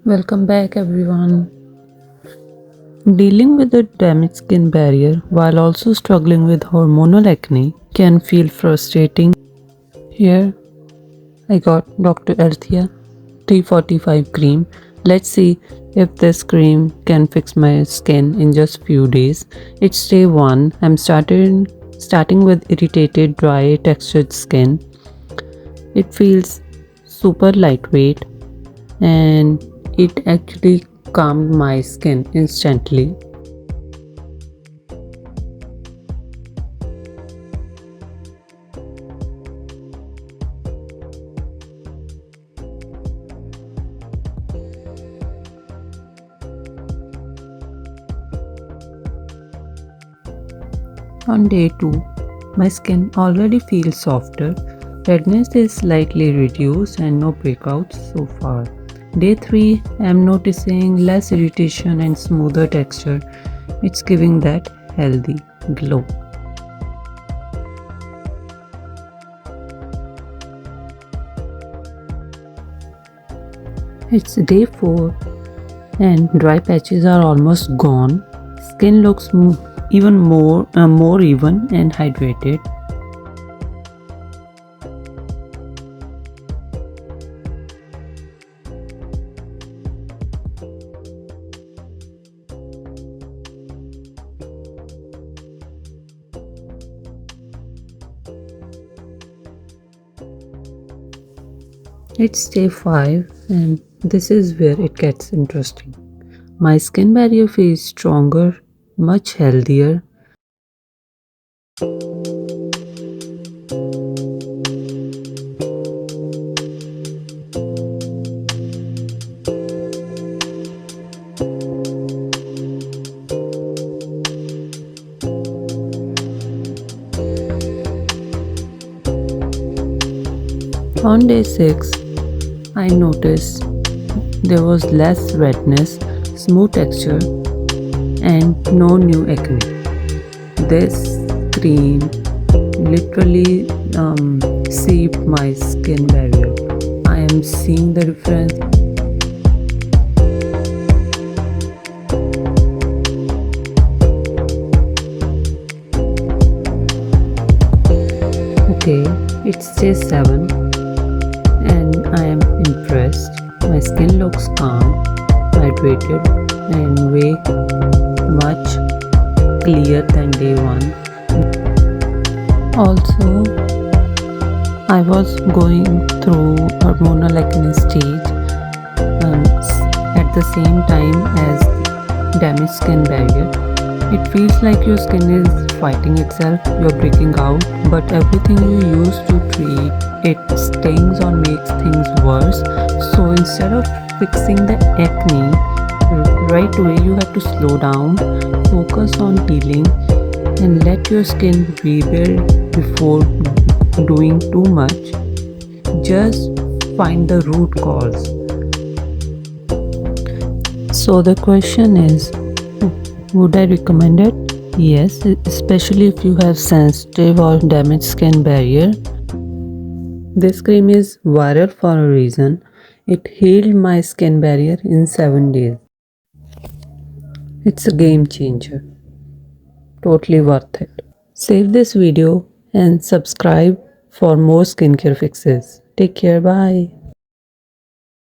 Welcome back, everyone. Dealing with a damaged skin barrier while also struggling with hormonal acne can feel frustrating. Here, I got Dr. Althea 345 cream. Let's see if this cream can fix my skin in just few days. It's day 1. I'm starting with irritated, dry, textured skin. It feels super lightweight and it actually calmed my skin instantly. On day 2, my skin already feels softer, redness is slightly reduced and no breakouts so far. Day 3, I am noticing less irritation and smoother texture. It's giving that healthy glow. It's day 4 and dry patches are almost gone. Skin looks even more even and hydrated. It's day 5 and this is where it gets interesting. My skin barrier feels stronger, much healthier. On day 6, I noticed there was less redness, smooth texture, and no new acne. This cream literally saved my skin barrier. I am seeing the difference. Okay, it's day 7 and I am impressed. My skin looks calm, hydrated, and way much clearer than day 1. Also, I was going through hormonal acne stage at the same time as damaged skin barrier. It feels like your skin is fighting itself, you're breaking out, but everything you use to treat it stings or makes things worse. So instead of fixing the acne right away, you have to slow down, focus on healing, and let your skin rebuild before doing too much. Just find the root cause. So the question is, would I recommend it? Yes, especially if you have sensitive or damaged skin barrier. This cream is viral for a reason. It healed my skin barrier in 7 days. It's a game changer. Totally worth it. Save this video and subscribe for more skincare fixes. Take care. Bye.